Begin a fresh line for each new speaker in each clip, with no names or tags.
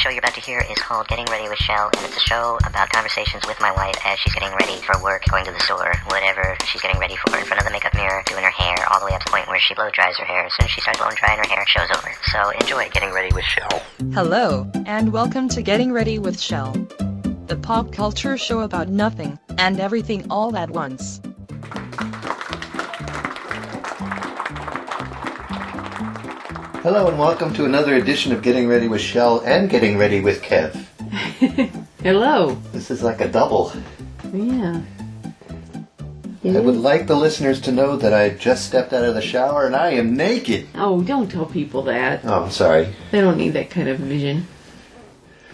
show you're about to hear is called Getting Ready with Shell, and it's a show about conversations with my wife as she's getting ready for work, going to the store, whatever she's getting ready for, in front of the makeup mirror, doing her hair, all the way up to the point where she blow dries her hair. As soon as she starts blowing drying her hair, show's over. So enjoy Getting Ready with Shell.
Hello, and welcome to Getting Ready with Shell, the pop culture show about nothing and everything all at once.
Hello and welcome to another edition of Getting Ready with Shell and Getting Ready with Kev.
Hello.
This is like a double.
Yeah.
I would like the listeners to know that I just stepped out of the shower and I am naked.
Oh, don't tell people that.
Oh, I'm sorry.
They don't need that kind of vision.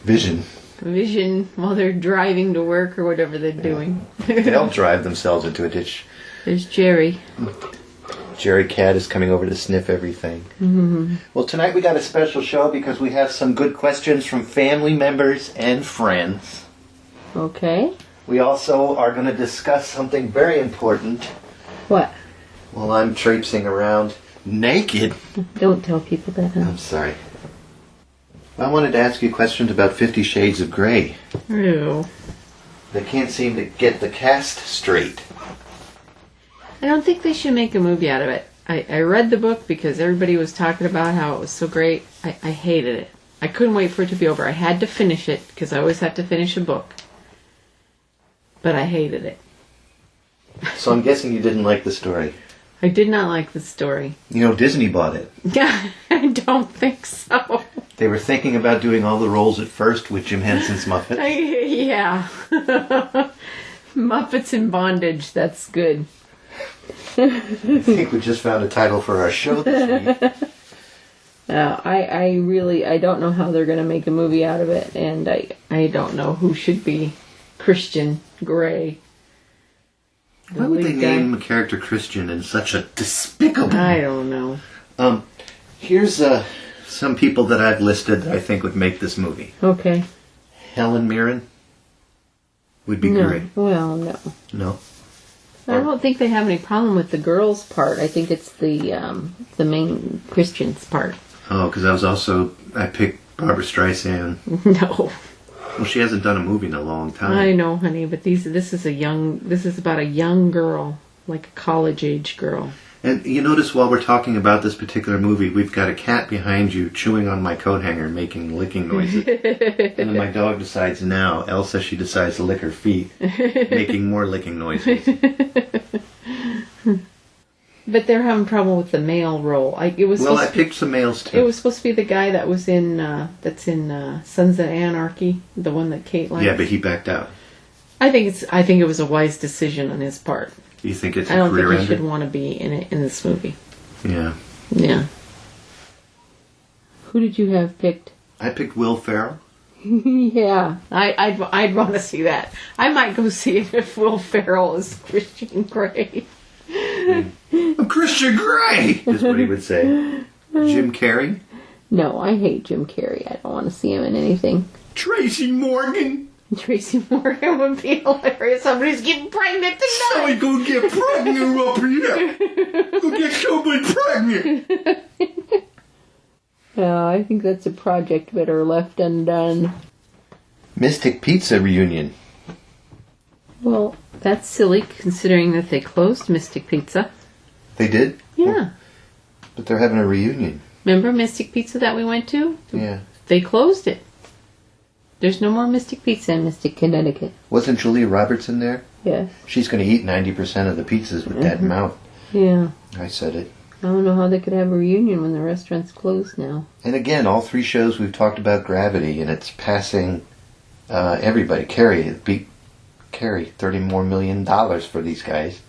Vision while they're driving to work or whatever they're doing.
They'll drive themselves into a ditch.
There's Jerry.
Jerry Cat is coming over to sniff everything. Mm-hmm. Well, tonight we got a special show because we have some good questions from family members and friends.
Okay.
We also are going to discuss something very important.
What?
While I'm traipsing around naked.
Don't tell people that, huh?
I'm sorry. I wanted to ask you questions about 50 Shades of Grey.
Ew.
They can't seem to get the cast straight.
I don't think they should make a movie out of it. I read the book because everybody was talking about how it was so great. I hated it. I couldn't wait for it to be over. I had to finish it because I always have to finish a book. But I hated it.
So I'm guessing you didn't like the story.
I did not like the story.
You know, Disney bought it.
Yeah, I don't think so.
They were thinking about doing all the roles at first with Jim Henson's Muppets.
Yeah. Muppets in Bondage, that's good.
I think we just found a title for our show this week.
I don't know how they're going to make a movie out of it, and I don't know who should be Christian Grey.
Why would they name a character Christian in such a despicable...
I don't know.
Here's some people that I've listed that I think would make this movie.
Okay.
Helen Mirren would be great.
Well, no.
No?
I don't think they have any problem with the girls' part. I think it's the main Christian's part.
Oh, because I picked Barbara Streisand.
No.
Well, she hasn't done a movie in a long time.
I know, honey, but this is about a young girl, like a college-age girl.
And you notice while we're talking about this particular movie, we've got a cat behind you chewing on my coat hanger, making licking noises. And then my dog decides now, Elsa, she decides to lick her feet, making more licking noises.
But they're having trouble with the male role. I
picked some males too.
It was supposed to be the guy that was in Sons of Anarchy, the one that Kate likes.
Yeah, but he backed out.
I think it was a wise decision on his part.
You think it's a
I don't
career
think he
ender?
should want to be in this movie.
Yeah.
Yeah. Who did you have picked?
I picked Will Ferrell.
Yeah, I'd want to see that. I might go see it if Will Ferrell is Christian Grey.
I'm Christian Grey, is what he would say. Jim Carrey?
No, I hate Jim Carrey. I don't want to see him in anything.
Tracy Morgan?
Tracy Morgan would be hilarious. Somebody's getting pregnant tonight.
Somebody go get pregnant up here. Go get somebody pregnant.
I think that's a project better left undone.
Mystic Pizza reunion.
Well, that's silly considering that they closed Mystic Pizza.
They did?
Yeah.
But they're having a reunion.
Remember Mystic Pizza that we went to?
Yeah.
They closed it. There's no more Mystic Pizza in Mystic, Connecticut.
Wasn't Julia Roberts in there?
Yes.
She's going to eat 90% of the pizzas with that mouth.
Yeah.
I said it.
I don't know how they could have a reunion when the restaurant's closed now.
And again, all three shows we've talked about Gravity, and it's passing everybody. Carrie beat Carrie $30 more million for these guys.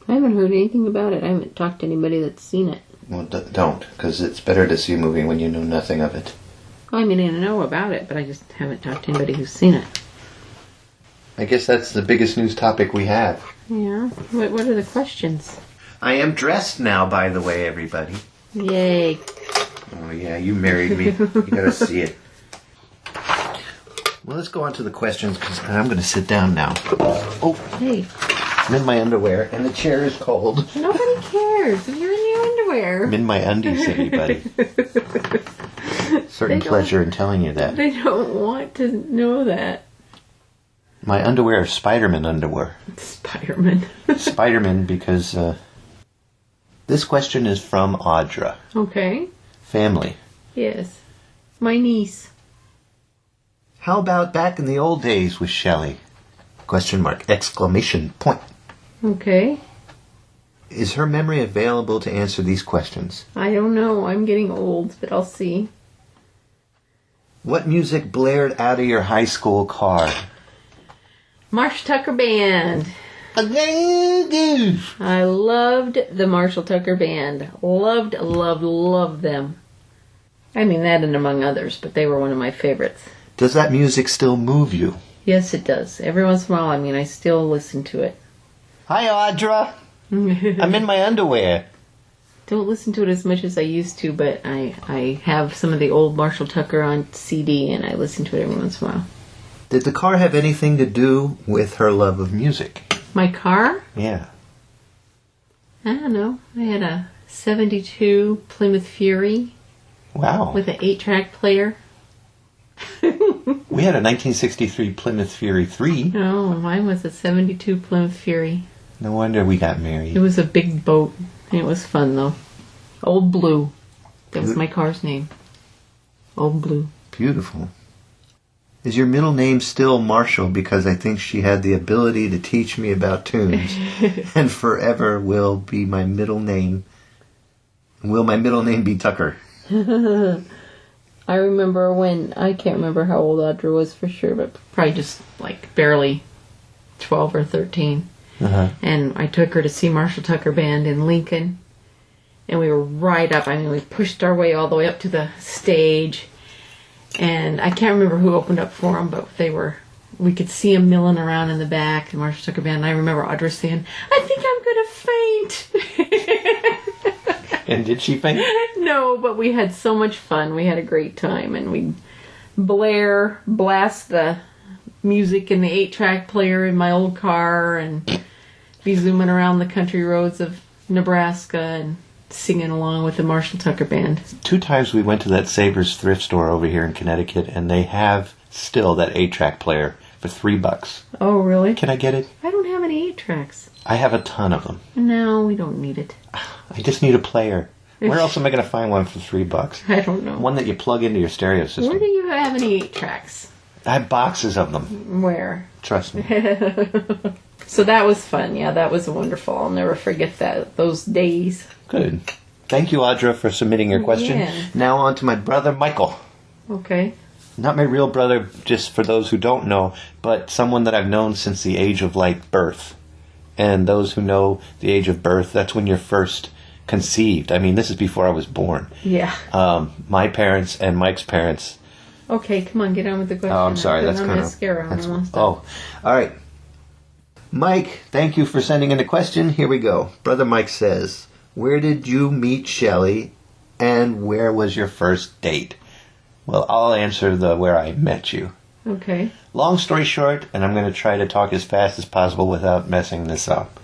I haven't heard anything about it. I haven't talked to anybody that's seen it.
Well, don't, because it's better to see a movie when you know nothing of it.
I mean, I know about it, but I just haven't talked to anybody who's seen it.
I guess that's the biggest news topic we have.
Yeah? What are the questions?
I am dressed now, by the way, everybody.
Yay.
Oh, yeah, you married me. You gotta see it. Well, let's go on to the questions, because I'm going to sit down now. Oh,
Hey.
I'm in my underwear, and the chair is cold.
Nobody cares. You're in your underwear.
I'm in my undies, everybody. certain pleasure in telling you that.
They don't want to know that.
My underwear are Spider-Man underwear.
Spider-Man.
Spider-Man because this question is from Audra.
Okay.
Family.
Yes. My niece.
How about back in the old days with Shelley? Question mark, exclamation point.
Okay.
Is her memory available to answer these questions?
I don't know. I'm getting old, but I'll see.
What music blared out of your high school car?
Marshall Tucker Band. I loved the Marshall Tucker Band. Loved them. I mean that and among others, but they were one of my favorites.
Does that music still move you?
Yes, it does. Every once in a while, I still listen to it.
Hi, Audra. I'm in my underwear.
Don't listen to it as much as I used to, but I have some of the old Marshall Tucker on CD, and I listen to it every once in a while.
Did the car have anything to do with her love of music?
My car?
Yeah.
I don't know. I had a 72 Plymouth Fury.
Wow.
With an 8-track player.
We had a 1963 Plymouth Fury 3.
No, mine was a 72 Plymouth Fury.
No wonder we got married.
It was a big boat. It was fun, though. Old Blue. That was my car's name. Old Blue.
Beautiful. Is your middle name still Marshall? Because I think she had the ability to teach me about tunes. And forever will be my middle name. Will my middle name be Tucker?
I remember when, I can't remember how old Audra was for sure, but probably just like barely 12 or 13.
Uh-huh.
And I took her to see Marshall Tucker Band in Lincoln. And we were right up. We pushed our way all the way up to the stage. And I can't remember who opened up for them, but we could see them milling around in the back, the Marshall Tucker Band. And I remember Audra saying, I think I'm going to faint.
And did she faint?
No, but we had so much fun. We had a great time. And we'd blast the music in the 8-track player in my old car and be zooming around the country roads of Nebraska and singing along with the Marshall Tucker Band.
2 times we went to that Sabres thrift store over here in Connecticut, and they have still that 8-track player for $3.
Oh, really?
Can I get it?
I don't have any 8-tracks.
I have a ton of them.
No, we don't need it.
I just need a player. Where else am I going to find one for $3?
I don't know.
One that you plug into your stereo system.
Where do you have any 8-tracks?
I have boxes of them.
Where?
Trust me.
So that was fun. Yeah, that was wonderful. I'll never forget those days.
Good. Thank you, Audra, for submitting your question.
Yeah.
Now on to my brother, Michael.
Okay.
Not my real brother, just for those who don't know, but someone that I've known since the age of, birth. And those who know the age of birth, that's when you're first conceived. This is before I was born.
Yeah.
My parents and Mike's parents.
Okay, come on, get on with the question.
Oh, I'm sorry. That's kind of
mascara.
All right. Mike, thank you for sending in the question. Here we go. Brother Mike says, where did you meet Shelley, and where was your first date? Well, I'll answer the where I met you.
Okay.
Long story short, and I'm going to try to talk as fast as possible without messing this up.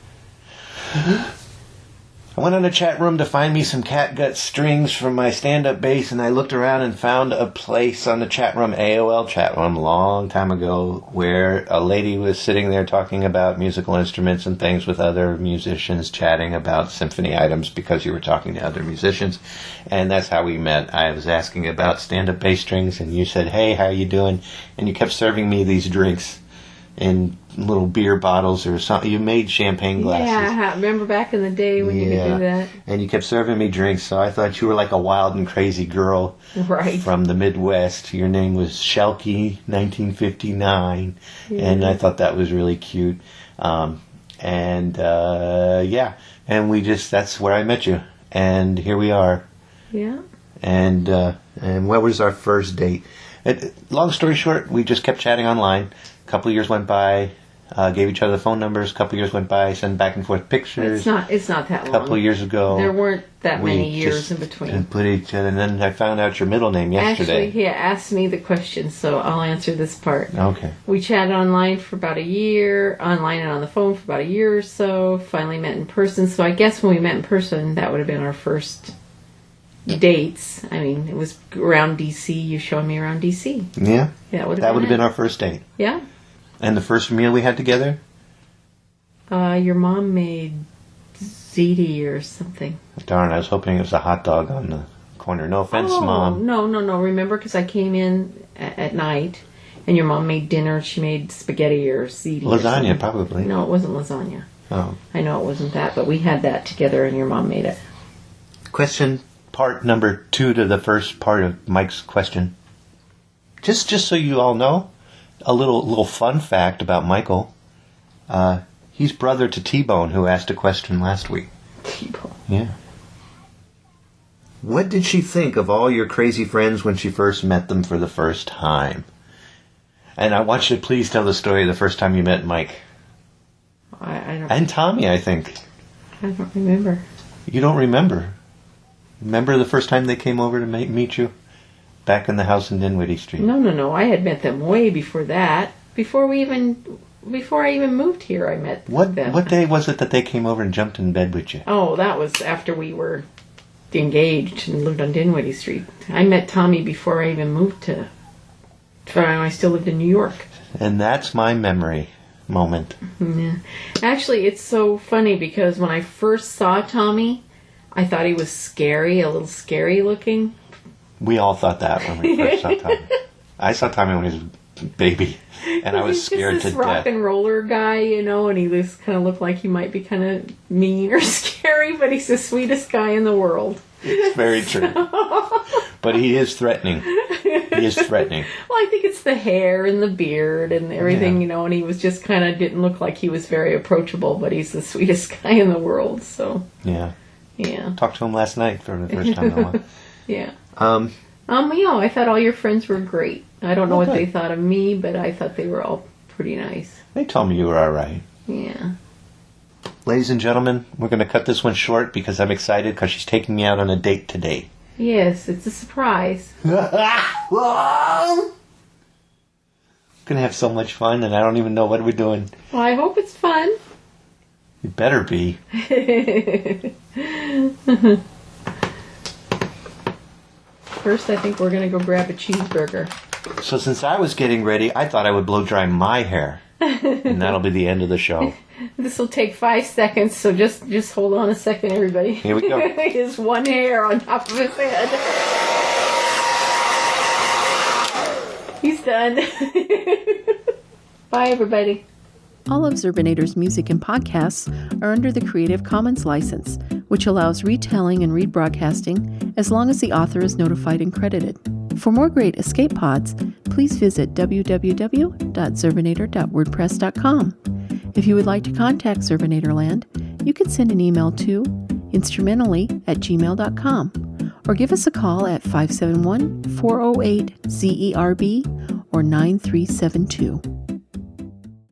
I went on a chat room to find me some catgut strings from my stand-up bass, and I looked around and found a place on the chat room, AOL chat room, a long time ago, where a lady was sitting there talking about musical instruments and things with other musicians, chatting about symphony items because you were talking to other musicians, and that's how we met. I was asking about stand-up bass strings, and you said, hey, how you doing? And you kept serving me these drinks in little beer bottles or something. You made champagne glasses.
Yeah, I remember back in the day when you could do that.
And you kept serving me drinks, so I thought you were like a wild and crazy girl from the Midwest. Your name was Shelky, 1959, and I thought that was really cute. And that's where I met you, and here we are. Yeah. And what was our first date? Long story short, we just kept chatting online. A couple of years went by, gave each other the phone numbers. A couple of years went by, sent back and forth pictures.
It's not that long.
A couple of years ago.
There weren't that many years in between.
And put each other, and then I found out your middle name yesterday.
Actually, he asked me the question, so I'll answer this part.
Okay.
We chatted online for about a year, online and on the phone for about a year or so, finally met in person. So I guess when we met in person, that would have been our first dates. I mean, it was around D.C. You showing me around D.C.
Yeah?
That would
That would have been our first date.
Yeah.
And the first meal we had together?
Your mom made ziti or something.
Darn, I was hoping it was a hot dog on the corner. No offense, Mom.
No. Remember, because I came in at night, and your mom made dinner. She made spaghetti or ziti.
Lasagna, probably.
No, it wasn't lasagna.
Oh.
I know it wasn't that, but we had that together, and your mom made it.
Question part number 2 to the first part of Mike's question. Just so you all know, a little fun fact about Michael. He's brother to T-Bone, who asked a question last week.
T-Bone.
Yeah. What did she think of all your crazy friends when she first met them for the first time? And I want you to please tell the story of the first time you met Mike.
I don't.
And Tommy, I think.
I don't remember.
You don't remember? Remember the first time they came over to meet you? Back in the house in Dinwiddie Street.
No. I had met them way before that. Before I even moved here, I met them.
What day was it that they came over and jumped in bed with you?
Oh, that was after we were engaged and lived on Dinwiddie Street. I met Tommy before I even moved to... I still lived in New York.
And that's my memory moment.
Yeah. Actually, it's so funny because when I first saw Tommy, I thought he was scary, a little scary looking.
We all thought that when we first saw Tommy. I saw Tommy when he was a baby, and I was scared
he's just
to
this rock
death.
and roller guy, and he just kind of looked like he might be kind of mean or scary, but he's the sweetest guy in the world.
It's very true. But he is threatening. He is threatening.
Well, I think it's the hair and the beard and everything, and he was just kind of didn't look like he was very approachable, but he's the sweetest guy in the world, so.
Yeah.
Yeah.
Talked to him last night for the first time in a while.
Yeah.
Yeah,
I thought all your friends were great. I don't know what
good.
they thought of me, but I thought they were all pretty nice.
They told me you were all right.
Yeah.
Ladies and gentlemen, we're going to cut this one short because I'm excited because she's taking me out on a date today.
Yes, it's a surprise.
Gonna have so much fun, and I don't even know what we're doing.
Well, I hope it's fun.
It better be.
First, I think we're going to go grab a cheeseburger.
So since I was getting ready, I thought I would blow dry my hair. And that'll be the end of the show.
This will take 5 seconds, so just hold on a second, everybody.
Here we go.
His one hair on top of his head. He's done. Bye, everybody.
All of Zerbinator's music and podcasts are under the Creative Commons license, which allows retelling and rebroadcasting as long as the author is notified and credited. For more great escape pods, please visit www.zerbinator.wordpress.com. If you would like to contact Zerbinatorland, you can send an email to instrumentally@gmail.com or give us a call at 571-408-ZERB or 9372.